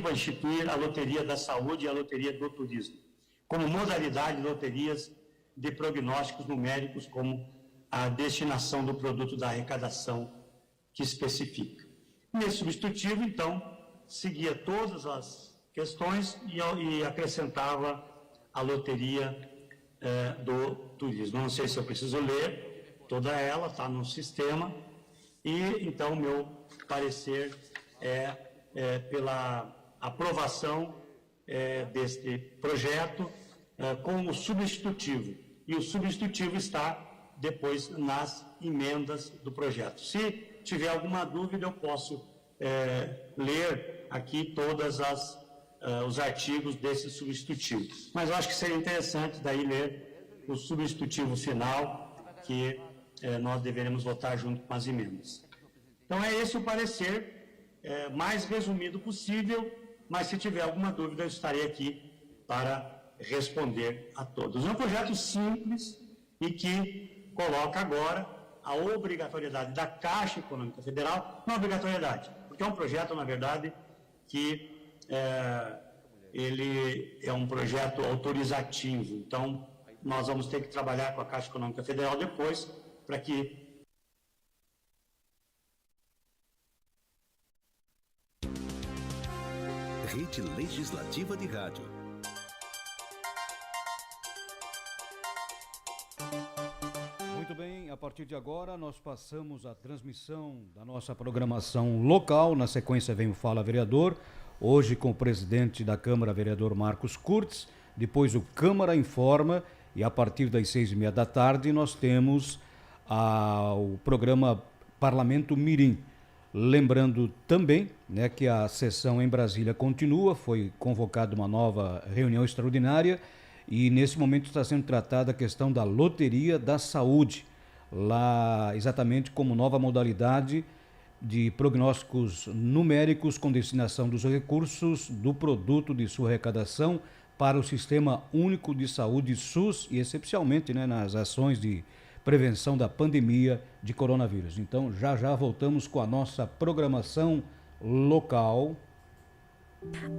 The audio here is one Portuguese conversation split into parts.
vai instituir a Loteria da Saúde e a Loteria do Turismo, como modalidade de loterias de prognósticos numéricos, como a destinação do produto da arrecadação que especifica. Nesse substitutivo, então, seguia todas as questões e acrescentava a Loteria do Turismo. Não sei se eu preciso ler toda ela, está no sistema, e então o meu parecer é pela aprovação deste projeto com o substitutivo. E o substitutivo está depois nas emendas do projeto. Se tiver alguma dúvida, eu posso ler aqui todas os artigos desse substitutivo. Mas eu acho que seria interessante daí ler o substitutivo final, que nós deveremos votar junto com as emendas. Então é esse o parecer, mais resumido possível, mas se tiver alguma dúvida eu estarei aqui para responder a todos. É um projeto simples e que coloca agora a obrigatoriedade da Caixa Econômica Federal, não obrigatoriedade, porque é um projeto, na verdade, que ele é um projeto autorizativo. Então, nós vamos ter que trabalhar com a Caixa Econômica Federal depois, para que Rede Legislativa de Rádio. Muito bem, a partir de agora nós passamos a transmissão da nossa programação local. Na sequência vem o Fala Vereador, hoje com o presidente da Câmara, vereador Marcos Kurtz, depois o Câmara Informa e a partir das 6:30 da tarde nós temos o programa Parlamento Mirim. Lembrando também, né, que a sessão em Brasília continua, foi convocada uma nova reunião extraordinária e nesse momento está sendo tratada a questão da Loteria da Saúde, lá exatamente como nova modalidade de prognósticos numéricos com destinação dos recursos do produto de sua arrecadação para o Sistema Único de Saúde SUS e especialmente, né, nas ações de prevenção da pandemia de coronavírus. Então, já voltamos com a nossa programação local.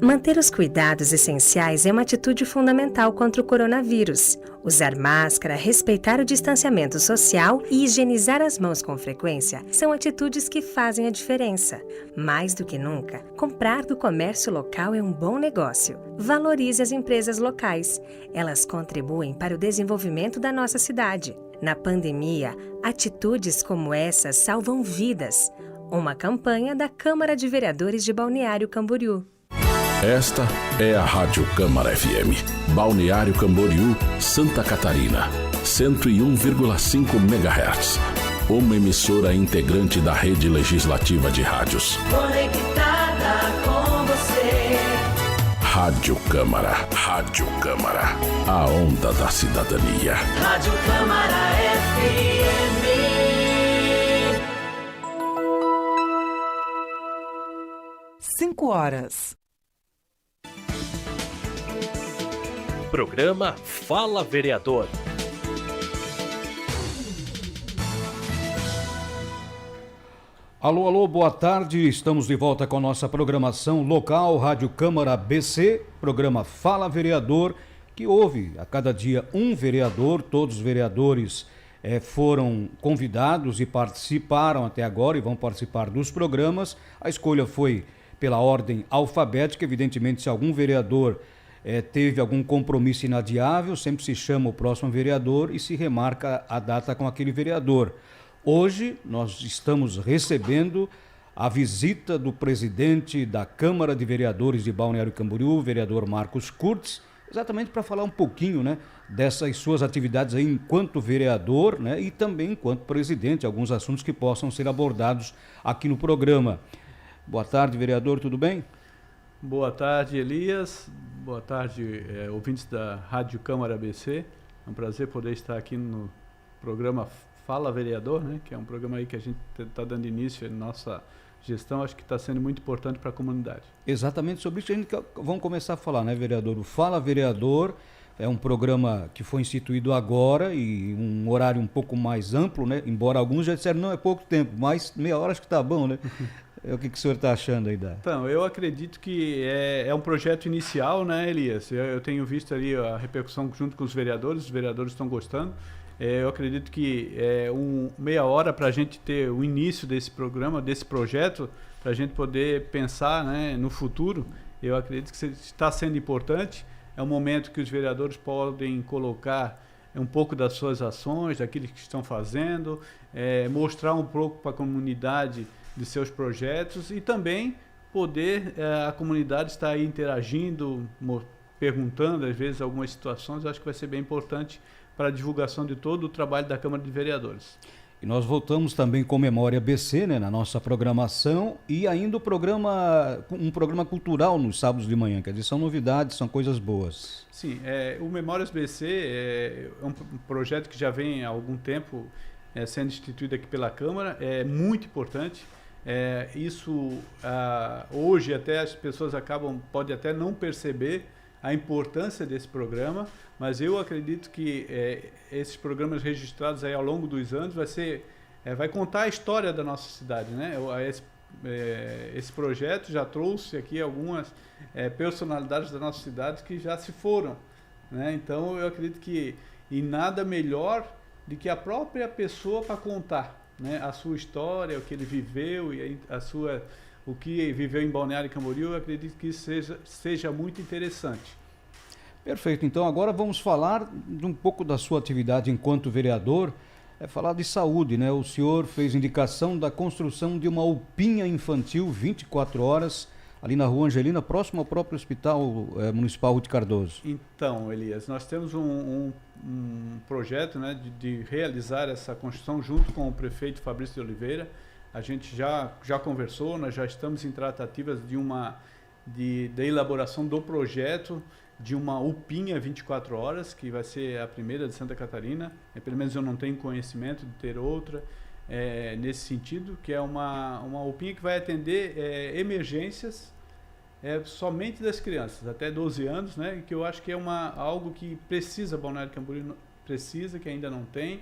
Manter os cuidados essenciais é uma atitude fundamental contra o coronavírus. Usar máscara, respeitar o distanciamento social e higienizar as mãos com frequência são atitudes que fazem a diferença. Mais do que nunca, comprar do comércio local é um bom negócio. Valorize as empresas locais. Elas contribuem para o desenvolvimento da nossa cidade. Na pandemia, atitudes como essas salvam vidas. Uma campanha da Câmara de Vereadores de Balneário Camboriú. Esta é a Rádio Câmara FM, Balneário Camboriú, Santa Catarina, 101,5 MHz. Uma emissora integrante da Rede Legislativa de Rádios. Conectada com você. Rádio Câmara, a onda da cidadania. Rádio Câmara FM. 5 horas. Programa Fala Vereador. Alô, boa tarde. Estamos de volta com a nossa programação local, Rádio Câmara BC, programa Fala Vereador, que houve a cada dia um vereador, todos os vereadores foram convidados e participaram até agora e vão participar dos programas. A escolha foi pela ordem alfabética, evidentemente se algum vereador teve algum compromisso inadiável, sempre se chama o próximo vereador e se remarca a data com aquele vereador. Hoje nós estamos recebendo a visita do presidente da Câmara de Vereadores de Balneário Camboriú, vereador Marcos Kurtz, exatamente para falar um pouquinho, né, dessas suas atividades aí enquanto vereador, né, e também enquanto presidente, alguns assuntos que possam ser abordados aqui no programa. Boa tarde, vereador, tudo bem? Boa tarde, Elias. Boa tarde, ouvintes da Rádio Câmara ABC. É um prazer poder estar aqui no programa Fala Vereador, né? Que é um programa aí que a gente está dando início em nossa gestão. Acho que está sendo muito importante para a comunidade. Exatamente, sobre isso a gente vamos começar a falar, né, vereador? O Fala Vereador é um programa que foi instituído agora e um horário um pouco mais amplo, né? Embora alguns já disseram, não, é pouco tempo, mas meia hora acho que está bom, né? O que o senhor está achando aí da... Então, eu acredito que é um projeto inicial, né, Elias? Eu tenho visto ali a repercussão junto com os vereadores estão gostando. Eu acredito que meia hora para a gente ter o início desse programa, desse projeto, para a gente poder pensar, né, no futuro, eu acredito que está sendo importante. É um momento que os vereadores podem colocar um pouco das suas ações, daquilo que estão fazendo, mostrar um pouco para a comunidade de seus projetos e também poder a comunidade estar aí interagindo, perguntando às vezes algumas situações. Eu acho que vai ser bem importante para a divulgação de todo o trabalho da Câmara de Vereadores. E nós voltamos também com Memória BC, né, na nossa programação, e ainda um programa cultural nos sábados de manhã, quer dizer, são novidades, são coisas boas. Sim, o Memórias BC é um projeto que já vem há algum tempo sendo instituído aqui pela Câmara, é muito importante. Hoje até as pessoas podem até não perceber a importância desse programa, mas eu acredito que esses programas registrados aí ao longo dos anos vai contar a história da nossa cidade, né? Esse projeto já trouxe aqui algumas personalidades da nossa cidade que já se foram, né? Então eu acredito que nada melhor do que a própria pessoa para contar, né, a sua história, o que ele viveu e o que viveu em Balneário Camboriú. Eu acredito que isso seja muito interessante. Perfeito. Então agora vamos falar de um pouco da sua atividade enquanto vereador, falar de saúde, né? O senhor fez indicação da construção de uma UPinha infantil 24 horas ali na Rua Angelina, próximo ao próprio Hospital Municipal Ruth Cardoso. Então, Elias, nós temos um projeto, né, de realizar essa construção junto com o prefeito Fabrício de Oliveira. A gente já conversou, nós já estamos em tratativas da elaboração do projeto de uma UPinha 24 horas, que vai ser a primeira de Santa Catarina. Pelo menos eu não tenho conhecimento de ter outra nesse sentido, que é uma UPinha que vai atender emergências somente das crianças, até 12 anos, né? Que eu acho que é algo que precisa, Balneário Camboriú precisa, que ainda não tem.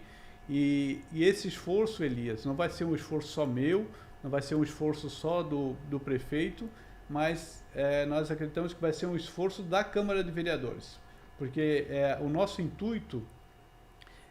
E esse esforço, Elias, não vai ser um esforço só meu, não vai ser um esforço só do prefeito, mas nós acreditamos que vai ser um esforço da Câmara de Vereadores, porque o nosso intuito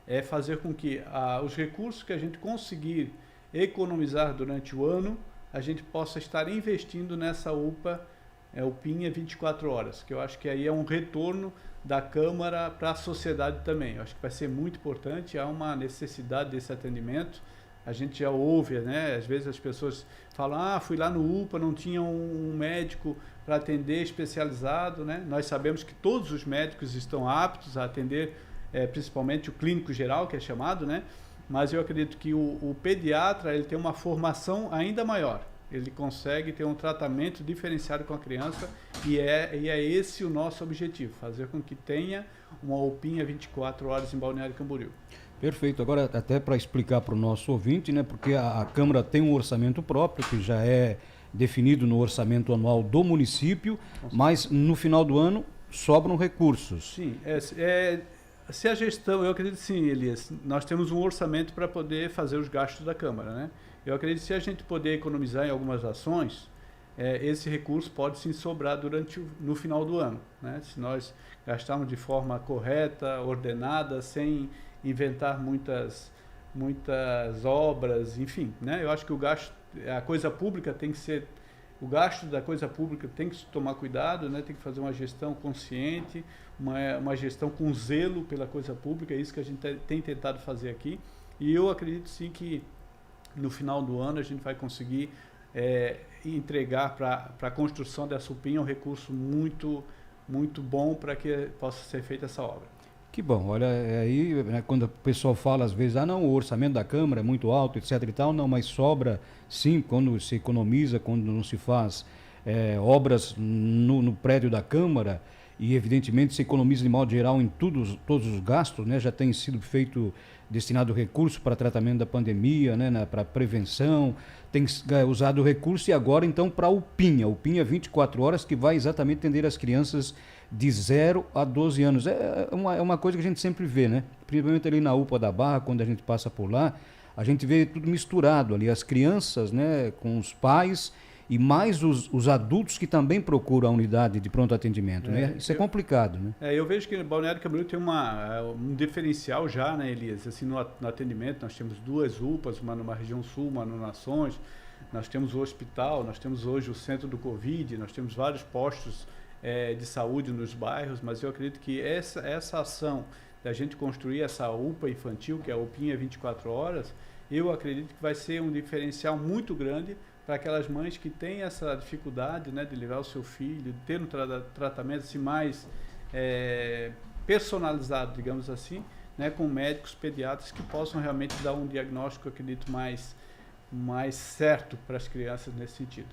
é fazer com que os recursos que a gente conseguir economizar durante o ano, a gente possa estar investindo nessa UPinha 24 horas, que eu acho que aí é um retorno da Câmara para a sociedade também. Eu acho que vai ser muito importante, há uma necessidade desse atendimento. A gente já ouve, né? Às vezes as pessoas falam, fui lá no UPA, não tinha um médico para atender especializado, né? Nós sabemos que todos os médicos estão aptos a atender, principalmente o clínico geral, que é chamado, né? Mas eu acredito que o pediatra, ele tem uma formação ainda maior. Ele consegue ter um tratamento diferenciado com a criança e é esse o nosso objetivo, fazer com que tenha uma UPinha 24 horas em Balneário Camboriú. Perfeito. Agora, até para explicar para o nosso ouvinte, né, porque a Câmara tem um orçamento próprio, que já é definido no orçamento anual do município, mas no final do ano sobram recursos. Sim, se a gestão, eu acredito sim, Elias, nós temos um orçamento para poder fazer os gastos da Câmara, né? Eu acredito que se a gente poder economizar em algumas ações, esse recurso pode sim sobrar no final do ano, né? Se nós gastarmos de forma correta, ordenada, sem inventar muitas obras, enfim, né? Eu acho que o gasto da coisa pública tem que se tomar cuidado, né? Tem que fazer uma gestão consciente, uma gestão com zelo pela coisa pública. É isso que a gente tem tentado fazer aqui, e eu acredito sim que no final do ano a gente vai conseguir entregar para a construção dessa UPinha um recurso muito, muito bom para que possa ser feita essa obra. Que bom. Olha, aí, né, quando o pessoal fala às vezes, o orçamento da Câmara é muito alto, etc e tal, não, mas sobra sim quando se economiza, quando não se faz obras no prédio da Câmara, e evidentemente se economiza de modo geral em todos os gastos, né? Já tem sido destinado recurso para tratamento da pandemia, né? Para prevenção, tem usado recurso, e agora então para a UPinha 24 horas, que vai exatamente atender as crianças de 0 a 12 anos. É uma coisa que a gente sempre vê, né? Principalmente ali na UPA da Barra, quando a gente passa por lá, a gente vê tudo misturado ali, as crianças, né, com os pais e mais os adultos que também procuram a unidade de pronto atendimento, né? Isso é complicado, né? Eu vejo que Balneário Camboriú tem um diferencial já, né, Elias? Assim, no atendimento, nós temos 2 UPAs, uma numa região sul, uma no Nações, nós temos o hospital, nós temos hoje o centro do Covid, nós temos vários postos de saúde nos bairros, mas eu acredito que essa ação da gente construir essa UPA infantil, que é a UPinha 24 horas, eu acredito que vai ser um diferencial muito grande para aquelas mães que têm essa dificuldade, né, de levar o seu filho, de ter um tratamento assim, mais personalizado, digamos assim, né, com médicos pediatras que possam realmente dar um diagnóstico, eu acredito, mais certo para as crianças nesse sentido.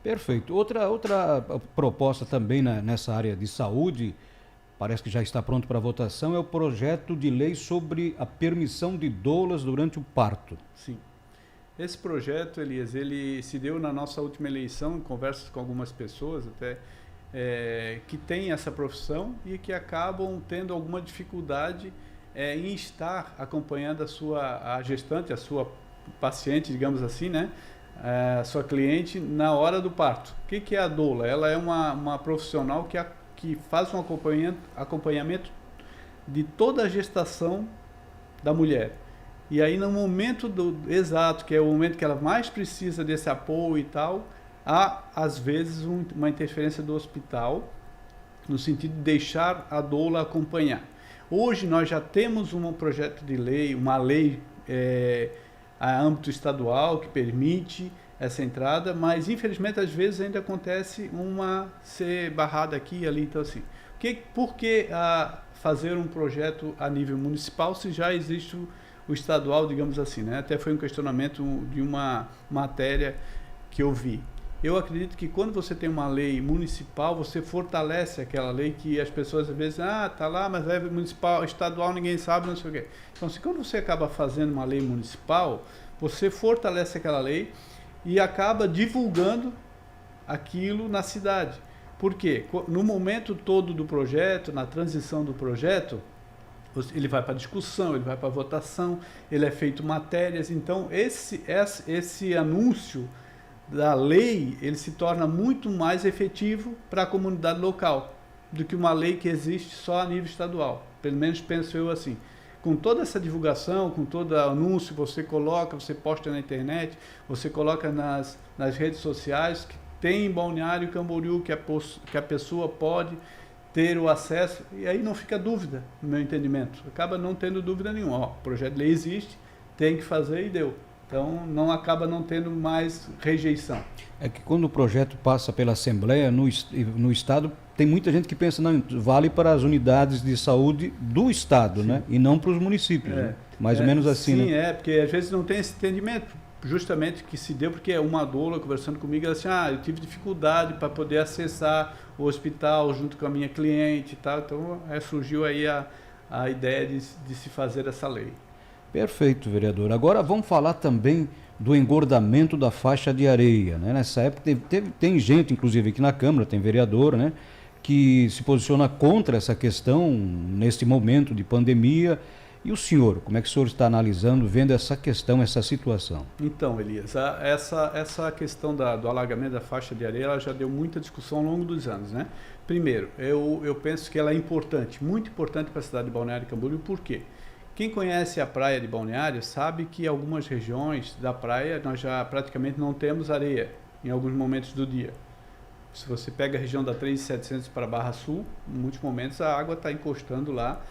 Perfeito. Outra proposta também nessa área de saúde, parece que já está pronto para votação, é o projeto de lei sobre a permissão de doulas durante o parto. Sim. Esse projeto, Elias, ele se deu na nossa última eleição, em conversas com algumas pessoas até, que têm essa profissão e que acabam tendo alguma dificuldade em estar acompanhando a gestante, a sua paciente, digamos assim, né? A sua cliente na hora do parto. O que é a doula? Ela é uma profissional que faz um acompanhamento de toda a gestação da mulher. E aí no momento exato, que é o momento que ela mais precisa desse apoio e tal, há às vezes uma interferência do hospital, no sentido de deixar a doula acompanhar. Hoje nós já temos um projeto de lei, uma lei a âmbito estadual que permite essa entrada, mas infelizmente às vezes ainda acontece ser barrada aqui e ali. Então assim, por que fazer um projeto a nível municipal se já existe o estadual, digamos assim, né? Até foi um questionamento de uma matéria que eu vi. Eu acredito que quando você tem uma lei municipal, você fortalece aquela lei que as pessoas às vezes, tá lá, mas é municipal, estadual, ninguém sabe, não sei o quê. Então, quando você acaba fazendo uma lei municipal, você fortalece aquela lei e acaba divulgando aquilo na cidade. Por quê? No momento todo do projeto, na transição do projeto, ele vai para discussão, ele vai para votação, ele é feito matérias. Então, esse anúncio da lei, ele se torna muito mais efetivo para a comunidade local do que uma lei que existe só a nível estadual. Pelo menos penso eu assim. Com toda essa divulgação, com todo o anúncio, você posta na internet, você coloca nas redes sociais, que tem em Balneário Camboriú, que a pessoa pode ter o acesso, e aí não fica dúvida, no meu entendimento. Acaba não tendo dúvida nenhuma. O projeto de lei existe, tem que fazer e deu. Então, acaba não tendo mais rejeição. É que quando o projeto passa pela Assembleia, no Estado, tem muita gente que pensa, não, vale para as unidades de saúde do Estado, né? E não para os municípios, né? Mais ou menos assim, sim, né? Sim, porque às vezes não tem esse entendimento. Justamente que se deu porque uma doula conversando comigo, ela disse, eu tive dificuldade para poder acessar o hospital junto com a minha cliente e tal. Então, surgiu aí a ideia de se fazer essa lei. Perfeito, vereador. Agora vamos falar também do engordamento da faixa de areia, né? Nessa época tem gente, inclusive aqui na Câmara, tem vereador, né, que se posiciona contra essa questão neste momento de pandemia. E o senhor, como é que o senhor está analisando, vendo essa questão, essa situação? Então, Elias, essa questão do alargamento da faixa de areia, ela já deu muita discussão ao longo dos anos, né? Primeiro, eu penso que ela é importante, muito importante para a cidade de Balneário Camboriú. Por quê? Quem conhece a praia de Balneário sabe que em algumas regiões da praia nós já praticamente não temos areia em alguns momentos do dia. Se você pega a região da 3.700 para a Barra Sul, em muitos momentos a água está encostando lá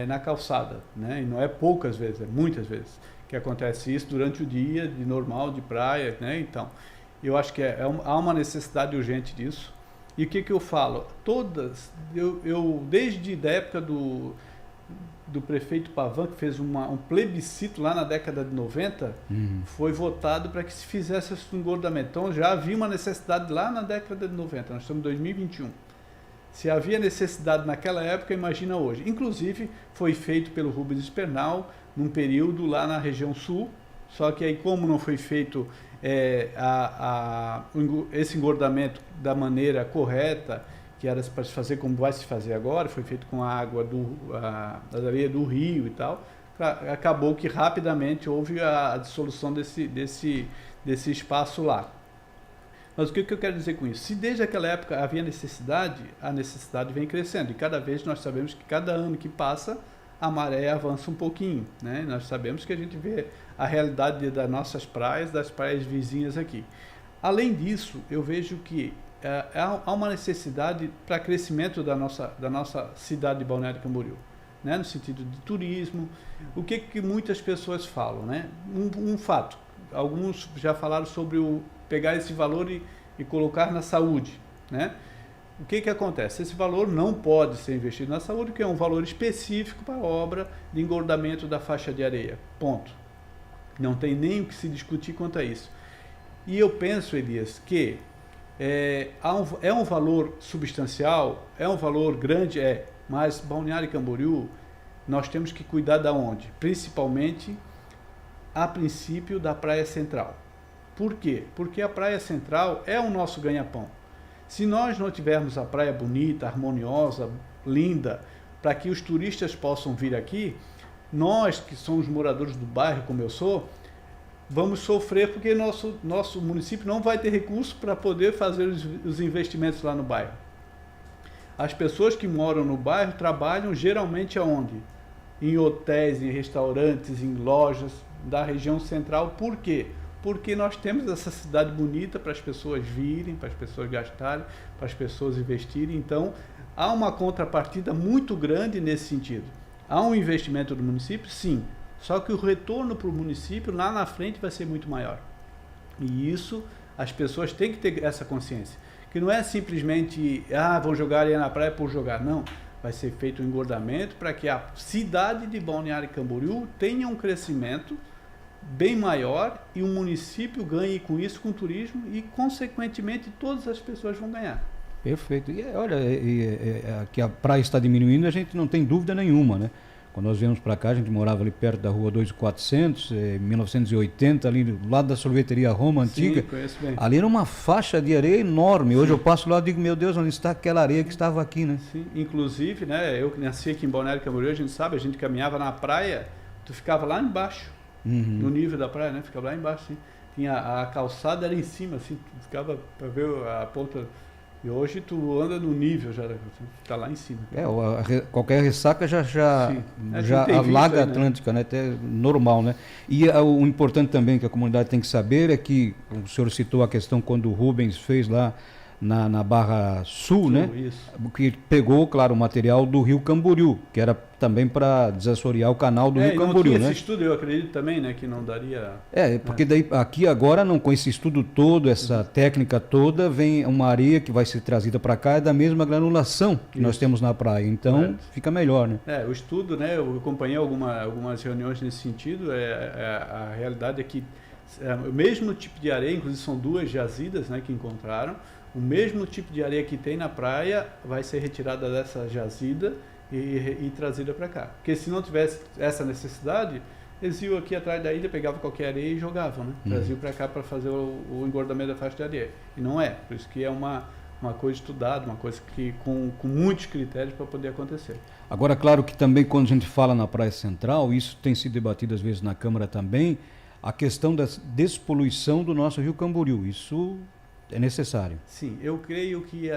na calçada, né? E não é poucas vezes, é muitas vezes que acontece isso durante o dia de normal, de praia, né? Então, eu acho que há uma necessidade urgente disso. E o que eu falo? Desde a época do prefeito Pavan, que fez um plebiscito lá na década de 90, foi votado para que se fizesse esse engordamento. Então já havia uma necessidade lá na década de 90, nós estamos em 2021. Se havia necessidade naquela época, imagina hoje. Inclusive, foi feito pelo Rubens Espernal, num período lá na região sul, só que aí como não foi feito esse engordamento da maneira correta, que era para se fazer como vai se fazer agora, foi feito com a água da areia do rio e tal, acabou que rapidamente houve a dissolução desse espaço lá. Mas o que eu quero dizer com isso? Se desde aquela época havia necessidade, a necessidade vem crescendo. E cada vez nós sabemos que cada ano que passa, a maré avança um pouquinho, né? Nós sabemos que a gente vê a realidade das nossas praias, das praias vizinhas aqui. Além disso, eu vejo que há uma necessidade para crescimento da nossa cidade de Balneário Camboriú, né? No sentido de turismo. O que muitas pessoas falam, né? Um fato, alguns já falaram sobre pegar esse valor e colocar na saúde, né? O que acontece? Esse valor não pode ser investido na saúde, porque é um valor específico para a obra de engordamento da faixa de areia. Ponto. Não tem nem o que se discutir quanto a isso. E eu penso, Elias, que é um valor substancial, é um valor grande, mas Balneário Camboriú, nós temos que cuidar da onde? Principalmente, a princípio, da Praia Central. Por quê? Porque a Praia Central é o nosso ganha-pão. Se nós não tivermos a praia bonita, harmoniosa, linda, para que os turistas possam vir aqui, nós que somos moradores do bairro, como eu sou, vamos sofrer porque nosso município não vai ter recurso para poder fazer os investimentos lá no bairro. As pessoas que moram no bairro trabalham geralmente aonde? Em hotéis, em restaurantes, em lojas da região central. Por quê? Porque nós temos essa cidade bonita para as pessoas virem, para as pessoas gastarem, para as pessoas investirem. Então, há uma contrapartida muito grande nesse sentido. Há um investimento do município? Sim. Só que o retorno para o município lá na frente vai ser muito maior. E isso, as pessoas têm que ter essa consciência. Que não é simplesmente, vão jogar areia na praia por jogar. Não. Vai ser feito um engordamento para que a cidade de Balneário Camboriú tenha um crescimento bem maior e o município ganhe com isso, com o turismo, e consequentemente todas as pessoas vão ganhar. Perfeito. E olha, que a praia está diminuindo, a gente não tem dúvida nenhuma, né? Quando nós viemos para cá, a gente morava ali perto da rua 2400, em 1980, ali do lado da sorveteria Roma antiga. Sim, conheço bem. Ali era uma faixa de areia enorme. Hoje eu passo lá e digo, meu Deus, onde está aquela areia que estava aqui, né? Sim, inclusive, né, eu que nasci aqui em Balneário Camboriú, a gente sabe, a gente caminhava na praia, tu ficava lá embaixo. No nível da praia, né? Ficava lá embaixo, assim. Tinha a calçada era em cima, assim, ficava para ver a ponta. E hoje tu anda no nível, já tá lá em cima. Qualquer ressaca já alaga a Atlântica, né? Até normal, né? E o importante também que a comunidade tem que saber é que o senhor citou a questão quando o Rubens fez lá na Barra Sul, né? Isso. Que pegou, claro, o material do Rio Camboriú, que era também para desassorear o canal do Rio Camboriú, não tinha né? Esse estudo, eu acredito também, né, que não daria... Porque daí aqui agora, não, com esse estudo todo, essa técnica toda, vem uma areia que vai ser trazida para cá, é da mesma granulação que nós temos na praia, então fica melhor, né? O estudo, né, eu acompanhei algumas reuniões nesse sentido, a realidade é que o mesmo tipo de areia, inclusive são duas jazidas, né, que encontraram, o mesmo tipo de areia que tem na praia vai ser retirada dessa jazida e trazida para cá. Porque se não tivesse essa necessidade, eles iam aqui atrás da ilha, pegavam qualquer areia e jogavam, né? Traziam para cá para fazer o engordamento da faixa de areia. E não é. Por isso que é uma coisa estudada, uma coisa que com muitos critérios para poder acontecer. Agora, claro que também quando a gente fala na Praia Central, isso tem sido debatido às vezes na Câmara também, a questão da despoluição do nosso Rio Camboriú. Isso é necessário. Sim, eu creio que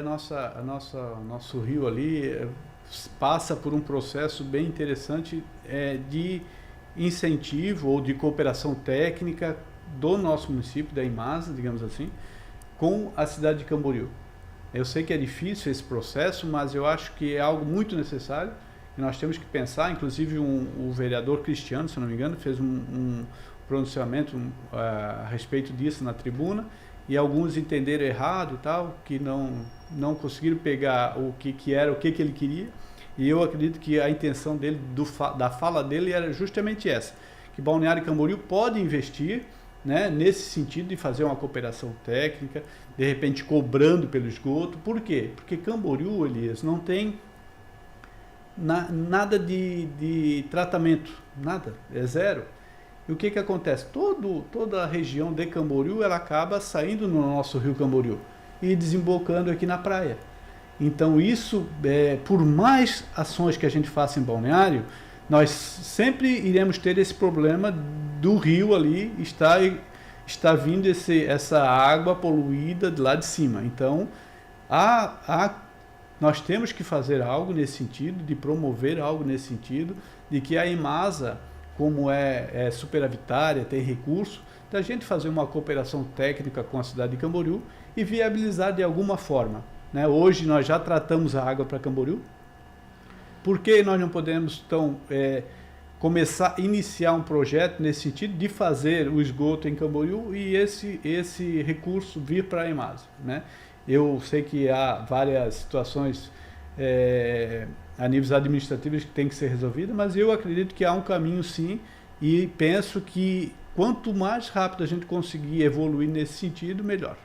nosso rio ali passa por um processo bem interessante de incentivo ou de cooperação técnica do nosso município, da IMASA, digamos assim, com a cidade de Camboriú. Eu sei que é difícil esse processo, mas eu acho que é algo muito necessário e nós temos que pensar, inclusive o vereador Cristiano, se não me engano, fez um pronunciamento a respeito disso na tribuna, e alguns entenderam errado e tal, que não conseguiram pegar o que ele queria, e eu acredito que a intenção dele, da fala dele, era justamente essa, que Balneário Camboriú pode investir, né, nesse sentido de fazer uma cooperação técnica, de repente cobrando pelo esgoto. Por quê? Porque Camboriú, Elias, não tem nada de tratamento, nada, é zero. E o que acontece? Toda a região de Camboriú, ela acaba saindo no nosso Rio Camboriú e desembocando aqui na praia. Então isso, por mais ações que a gente faça em Balneário, nós sempre iremos ter esse problema do rio ali, está vindo essa água poluída de lá de cima. Então, nós temos que fazer algo nesse sentido, de promover algo nesse sentido, de que a Imasa, como é superavitária, tem recurso, da gente fazer uma cooperação técnica com a cidade de Camboriú e viabilizar de alguma forma, né? Hoje nós já tratamos a água para Camboriú. Por que nós não podemos, então, iniciar um projeto nesse sentido de fazer o esgoto em Camboriú e esse recurso vir para a Imasa, né? Eu sei que há várias situações a níveis administrativos que têm que ser resolvidas, mas eu acredito que há um caminho sim, e penso que quanto mais rápido a gente conseguir evoluir nesse sentido, melhor.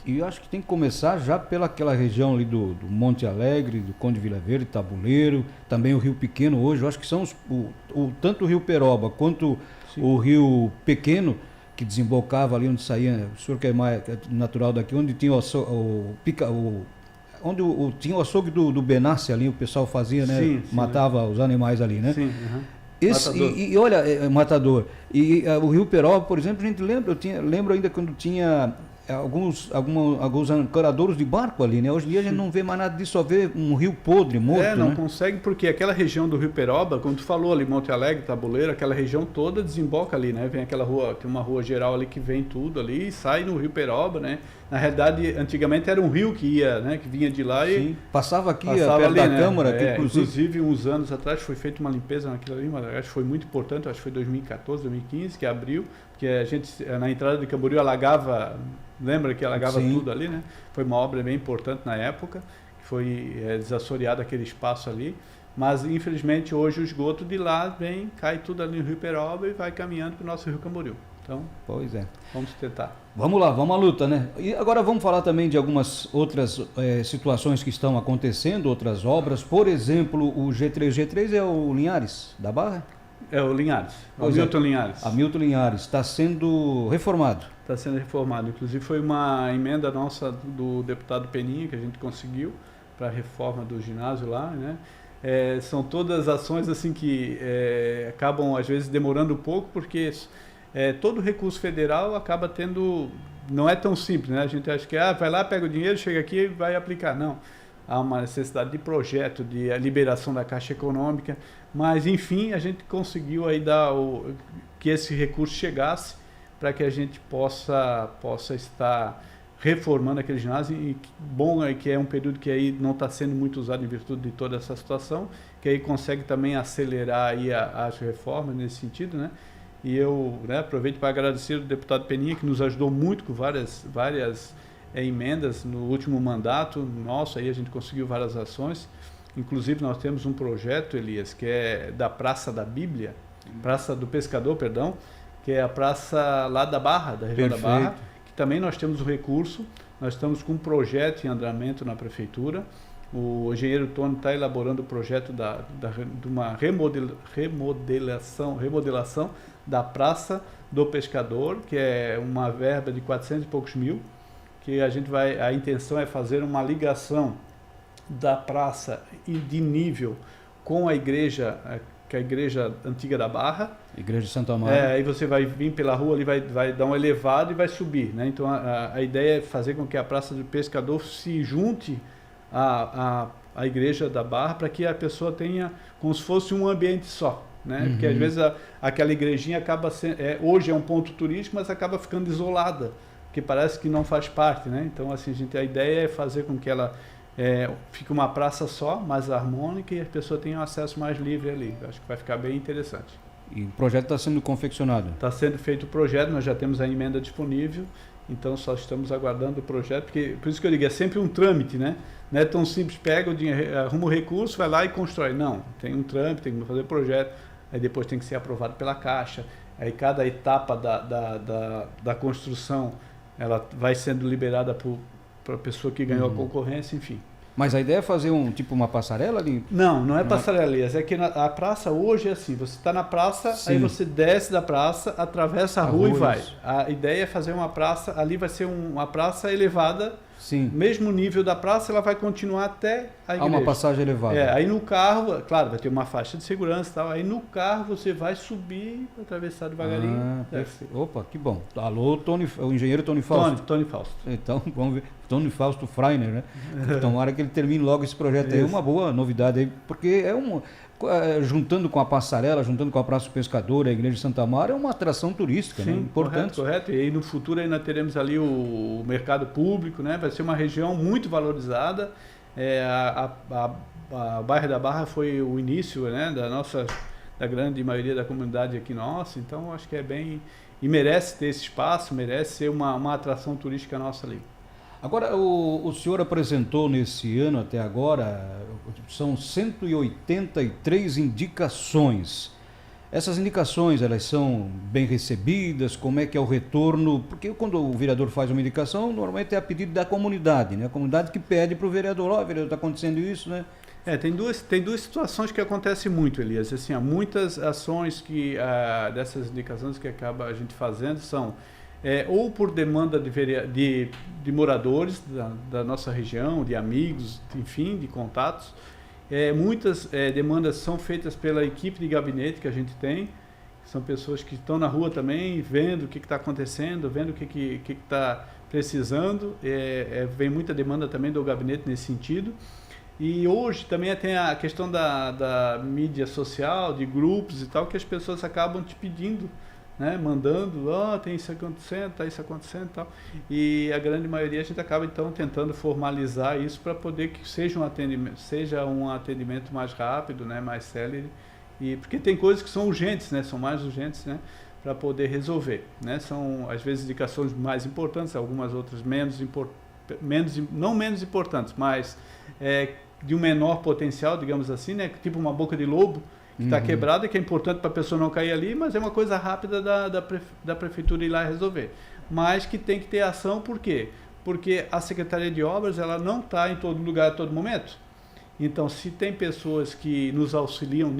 E eu acho que tem que começar já pelaquela região ali do Monte Alegre, do Conde Vila Verde, Tabuleiro, também o Rio Pequeno hoje. Eu acho que são tanto o Rio Peroba quanto sim, o Rio Pequeno, que desembocava ali onde saía, o senhor que é mais natural daqui, onde tinha tinha o açougue do Benassi ali, o pessoal fazia, né? Sim, matava os animais ali, né? Sim, matador. Olha, matador. E o Rio Peroba, por exemplo, a gente lembra, lembro ainda quando tinha alguns ancoradouros de barco ali, né? Hoje em dia a gente não vê mais nada disso, só vê um rio podre, morto, não, né? consegue, porque aquela região do Rio Peroba, como tu falou ali, Monte Alegre, Tabuleiro, aquela região toda desemboca ali, né? Vem aquela rua, tem uma rua geral ali que vem tudo ali e sai no Rio Peroba, né? Na realidade, antigamente era um rio que ia, né? Que vinha de lá e... Passava aqui, perto ali, da Câmara. Que inclusive, uns anos atrás foi feita uma limpeza naquilo ali, mas acho que foi muito importante, acho que foi 2014, 2015, que abriu, que a gente, na entrada de Camboriú, alagava... Lembra que alagava sim, tudo ali, né? Foi uma obra bem importante na época, que foi desassoreado aquele espaço ali, mas infelizmente hoje o esgoto de lá cai tudo ali no Rio Peroba e vai caminhando para o nosso Rio Camboriú. Então, pois é. Vamos tentar. Vamos lá, vamos à luta, né? E agora vamos falar também de algumas outras situações que estão acontecendo, outras obras. Por exemplo, o G3 é o Linhares, da Barra? É o Linhares, Hamilton Linhares. Hamilton Linhares, está sendo reformado. Está sendo reformado. Inclusive foi uma emenda nossa do deputado Peninha que a gente conseguiu para a reforma do ginásio lá, né? São todas ações assim que acabam às vezes demorando um pouco, porque todo recurso federal acaba tendo, não é tão simples, né? A gente acha que vai lá, pega o dinheiro, chega aqui e vai aplicar. Não, há uma necessidade de projeto, de liberação da Caixa Econômica, mas enfim, a gente conseguiu aí que esse recurso chegasse para que a gente possa estar reformando aquele ginásio, e bom é que é um período que aí não está sendo muito usado em virtude de toda essa situação, que aí consegue também acelerar aí as reformas nesse sentido, né? E eu aproveito para agradecer o deputado Peninha, que nos ajudou muito com várias emendas no último mandato nosso, aí a gente conseguiu várias ações. Inclusive nós temos um projeto, Elias, que é da Praça da Bíblia, Praça do Pescador, perdão, que é a praça lá da Barra, da região Perfeito. Da Barra, que também nós temos o recurso, nós estamos com um projeto em andamento na prefeitura. O engenheiro Tony está elaborando o projeto de uma remodelação da Praça do Pescador, que é uma verba de 400 e poucos mil, que a intenção é fazer uma ligação da praça de nível com a igreja, que é a igreja antiga da Barra. Igreja de Santo Amaro. Aí você vai vir pela rua, ali vai dar um elevado e vai subir, né? Então a ideia é fazer com que a Praça do Pescador se junte à igreja da Barra, para que a pessoa tenha como se fosse um ambiente só, né? Porque às vezes aquela igrejinha acaba sendo, hoje é um ponto turístico, mas acaba ficando isolada, que parece que não faz parte, né? Então assim, a ideia é fazer com que ela fique uma praça só, mais harmônica, e a pessoa tenha um acesso mais livre ali. Eu acho que vai ficar bem interessante. E o projeto está sendo confeccionado? Está sendo feito o projeto, nós já temos a emenda disponível, então só estamos aguardando o projeto, porque, por isso que eu digo, é sempre um trâmite, né? Não é tão simples, pega o dinheiro, arruma o recurso, vai lá e constrói. Não, tem um trâmite, tem que fazer o projeto, aí depois tem que ser aprovado pela Caixa, aí cada etapa da construção, ela vai sendo liberada para a pessoa que ganhou a concorrência, enfim. Mas a ideia é fazer uma passarela ali? Não é passarela, é que a praça hoje é assim, você está na praça, sim, aí você desce da praça, atravessa a rua e vai. A ideia é fazer uma praça, ali vai ser uma praça elevada, Sim. Mesmo nível da praça, ela vai continuar até a igreja. Há uma passagem elevada. Aí no carro, claro, vai ter uma faixa de segurança e tal. Aí no carro você vai subir, atravessar devagarinho. Opa, que bom. Alô, o engenheiro Tony Fausto. Tony Fausto. Então, vamos ver. Tony Fausto Freiner, né? Tomara que ele termine logo esse projeto aí. É uma boa novidade aí, porque juntando com a passarela, juntando com a Praça do Pescador, a Igreja de Santa Mara, é uma atração turística, sim, né? Importante. Correto. E aí no futuro ainda teremos ali o mercado público, né? Vai ser uma região muito valorizada. A bairro da Barra foi o início, né, da grande maioria da comunidade aqui nossa, então acho que é bem... E merece ter esse espaço, merece ser uma atração turística nossa ali. Agora, o senhor apresentou nesse ano até agora, são 183 indicações. Essas indicações, elas são bem recebidas? Como é que é o retorno? Porque quando o vereador faz uma indicação, normalmente é a pedido da comunidade, né? A comunidade que pede para o vereador, vereador, está acontecendo isso, né? Tem duas situações que acontecem muito, Elias. Assim, há muitas ações dessas indicações que acaba a gente fazendo são ou por demanda de moradores da nossa região, de amigos, enfim, de contatos. Muitas demandas são feitas pela equipe de gabinete que a gente tem, são pessoas que estão na rua também, vendo o que está acontecendo, vendo o que está precisando. Vem muita demanda também do gabinete nesse sentido. E hoje também tem a questão da mídia social, de grupos e tal, que as pessoas acabam te pedindo, né, mandando, tem isso acontecendo, está isso acontecendo e tal. E a grande maioria a gente acaba então tentando formalizar isso para poder que seja um atendimento mais rápido, né, mais célere, porque tem coisas que são urgentes, né, são mais urgentes, né, para poder resolver, né. São às vezes indicações mais importantes, algumas outras não menos importantes, mas de um menor potencial, digamos assim, né, tipo uma boca de lobo que está quebrada, que é importante para a pessoa não cair ali, mas é uma coisa rápida da prefeitura ir lá e resolver. Mas que tem que ter ação, por quê? Porque a Secretaria de Obras ela não está em todo lugar a todo momento. Então, se tem pessoas que nos auxiliam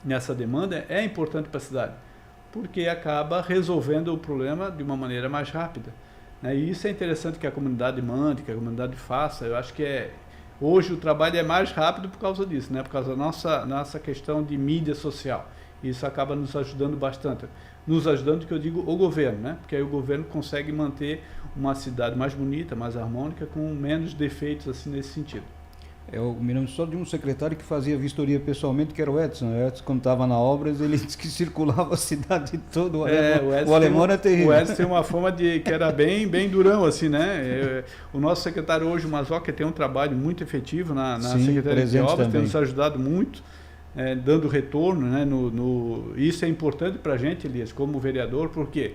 nessa demanda, é importante para a cidade, porque acaba resolvendo o problema de uma maneira mais rápida, né? E isso é interessante que a comunidade mande, que a comunidade faça. Eu acho que hoje o trabalho é mais rápido por causa disso, né? Por causa da nossa questão de mídia social. Isso acaba nos ajudando bastante. Nos ajudando, que eu digo, o governo, né? Porque aí o governo consegue manter uma cidade mais bonita, mais harmônica, com menos defeitos assim nesse sentido. Eu me lembro só de um secretário que fazia vistoria pessoalmente, que era o Edson. O Edson, quando estava na obra, ele disse que circulava a cidade toda. O alemão era terrível. O Edson tem uma fama que era bem durão, assim, né? O nosso secretário hoje, o Mazoca, tem um trabalho muito efetivo na Secretaria de Obras, tem nos ajudado muito, dando retorno, né? Isso é importante para a gente, Elias, como vereador, por quê?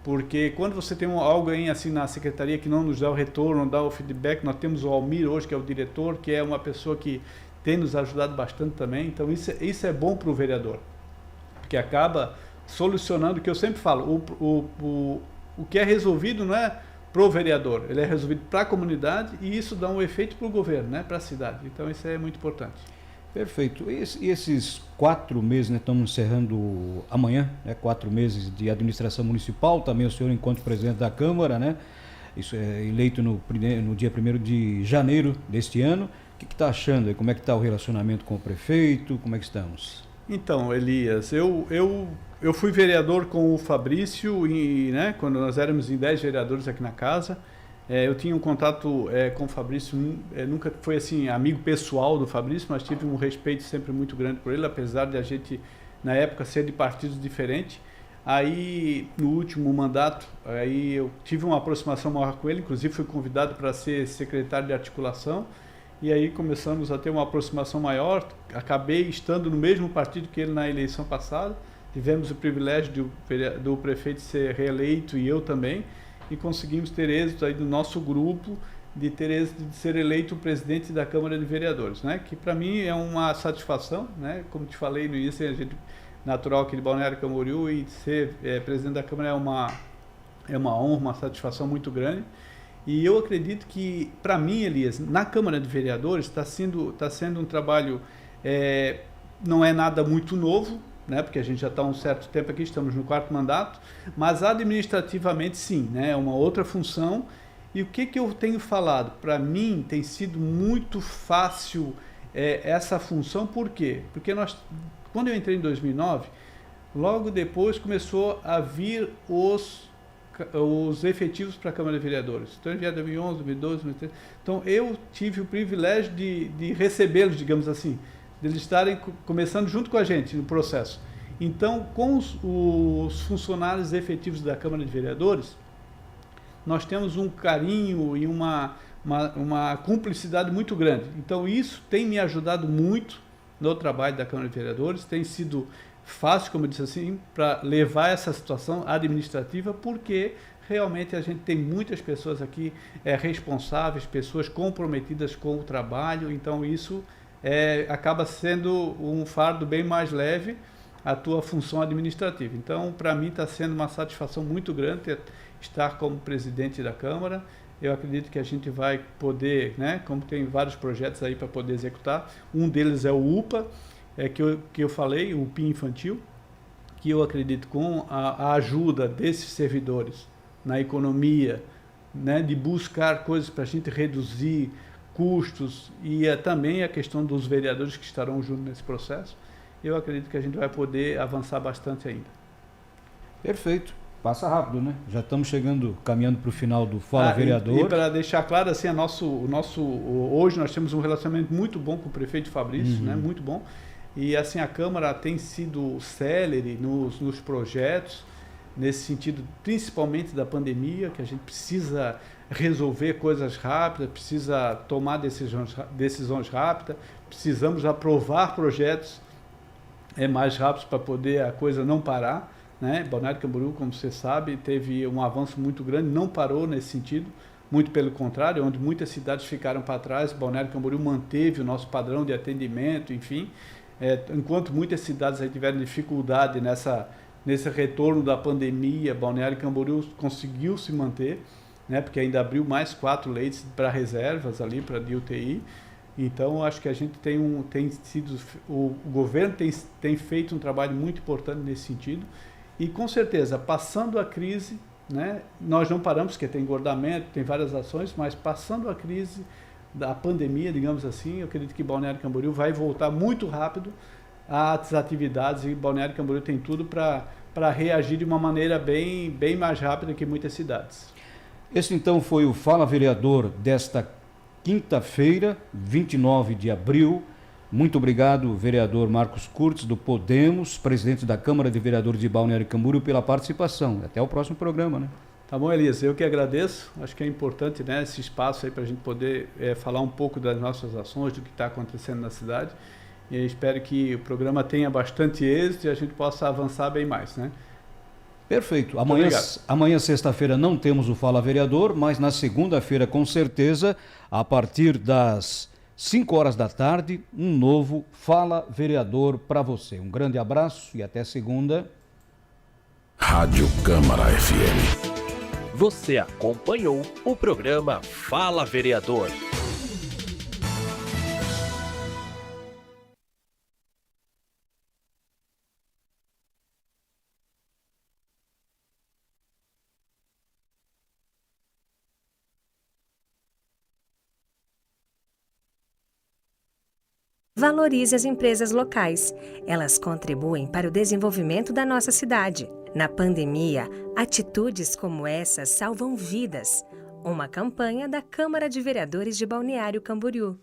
Porque quando você tem algo aí assim na secretaria que não nos dá o retorno, não dá o feedback, nós temos o Almir hoje, que é o diretor, que é uma pessoa que tem nos ajudado bastante também. Então isso é bom para o vereador, porque acaba solucionando, o que eu sempre falo, o que é resolvido não é para o vereador, ele é resolvido para a comunidade, e isso dá um efeito para o governo, né, para a cidade. Então isso é muito importante. Perfeito. E esses 4 meses, né, estamos encerrando amanhã, né, 4 meses de administração municipal, também o senhor enquanto presidente da Câmara, né, isso é eleito no dia 1º de janeiro deste ano. O que está achando aí? Como é que está o relacionamento com o prefeito? Como é que estamos? Então, Elias, eu fui vereador com o Fabrício, né, quando nós éramos em 10 vereadores aqui na casa. Eu tinha um contato com o Fabrício, nunca foi assim amigo pessoal do Fabrício, mas tive um respeito sempre muito grande por ele, apesar de a gente, na época, ser de partidos diferentes. Aí, no último mandato, aí eu tive uma aproximação maior com ele, inclusive fui convidado para ser secretário de articulação, e aí começamos a ter uma aproximação maior. Acabei estando no mesmo partido que ele na eleição passada, tivemos o privilégio do prefeito ser reeleito e eu também, e conseguimos ter êxito aí do nosso grupo de ser eleito o presidente da Câmara de Vereadores, né? Que para mim é uma satisfação, né? Como te falei no início, a gente natural aqui de Balneário Camboriú, e ser presidente da Câmara é uma honra, uma satisfação muito grande. E eu acredito que, para mim, Elias, na Câmara de Vereadores está sendo um trabalho, não é nada muito novo, né, porque a gente já está há um certo tempo aqui, estamos no 4º mandato, mas administrativamente sim, né, é uma outra função, E o que eu tenho falado? Para mim tem sido muito fácil essa função, por quê? Porque quando eu entrei em 2009, logo depois começou a vir os efetivos para a Câmara de Vereadores. Então, em 2011, 2012, 2013. Então, eu tive o privilégio de recebê-los, digamos assim, de eles estarem começando junto com a gente no processo. Então, com os funcionários efetivos da Câmara de Vereadores, nós temos um carinho e uma cumplicidade muito grande. Então, isso tem me ajudado muito no trabalho da Câmara de Vereadores, tem sido fácil, como eu disse assim, para levar essa situação administrativa, porque realmente a gente tem muitas pessoas aqui responsáveis, pessoas comprometidas com o trabalho, então isso acaba sendo um fardo bem mais leve a tua função administrativa. Então, para mim está sendo uma satisfação muito grande estar como presidente da Câmara. Eu acredito que a gente vai poder, né, como tem vários projetos aí para poder executar, um deles é o UPA, que eu falei, o PIN infantil, que eu acredito com a ajuda desses servidores na economia, né, de buscar coisas para a gente reduzir custos e também a questão dos vereadores que estarão junto nesse processo, eu acredito que a gente vai poder avançar bastante ainda. Perfeito. Passa rápido, né? Já estamos caminhando para o final do Fala Vereador. E para deixar claro, assim, hoje nós temos um relacionamento muito bom com o prefeito Fabrício, né? Muito bom. E assim, a Câmara tem sido célere nos projetos, nesse sentido, principalmente da pandemia, que a gente precisa resolver coisas rápidas, precisa tomar decisões rápidas, precisamos aprovar projetos mais rápidos para poder a coisa não parar, né? Balneário Camboriú, como você sabe, teve um avanço muito grande, não parou nesse sentido, muito pelo contrário, onde muitas cidades ficaram para trás, Balneário Camboriú manteve o nosso padrão de atendimento, enfim, enquanto muitas cidades aí tiveram dificuldade nesse retorno da pandemia, Balneário Camboriú conseguiu se manter, né? Porque ainda abriu mais 4 leitos para reservas ali, para de UTI. Então, acho que a gente o governo tem feito um trabalho muito importante nesse sentido. E, com certeza, passando a crise, né, nós não paramos, porque tem engordamento, tem várias ações, mas passando a crise da pandemia, digamos assim, eu acredito que Balneário Camboriú vai voltar muito rápido às atividades, e Balneário Camboriú tem tudo para reagir de uma maneira bem mais rápida que muitas cidades. Esse, então, foi o Fala Vereador desta quinta-feira, 29 de abril. Muito obrigado, vereador Marcos Curtis, do Podemos, presidente da Câmara de Vereadores de Balneário Camboriú, pela participação. Até o próximo programa, né? Tá bom, Elias, eu que agradeço. Acho que é importante, né, esse espaço aí para a gente poder falar um pouco das nossas ações, do que está acontecendo na cidade. E eu espero que o programa tenha bastante êxito e a gente possa avançar bem mais, né? Perfeito. Amanhã, sexta-feira, não temos o Fala Vereador, mas na segunda-feira, com certeza, a partir das 5 horas da tarde, um novo Fala Vereador para você. Um grande abraço e até segunda. Rádio Câmara FM. Você acompanhou o programa Fala Vereador. Valorize as empresas locais. Elas contribuem para o desenvolvimento da nossa cidade. Na pandemia, atitudes como essa salvam vidas. Uma campanha da Câmara de Vereadores de Balneário Camboriú.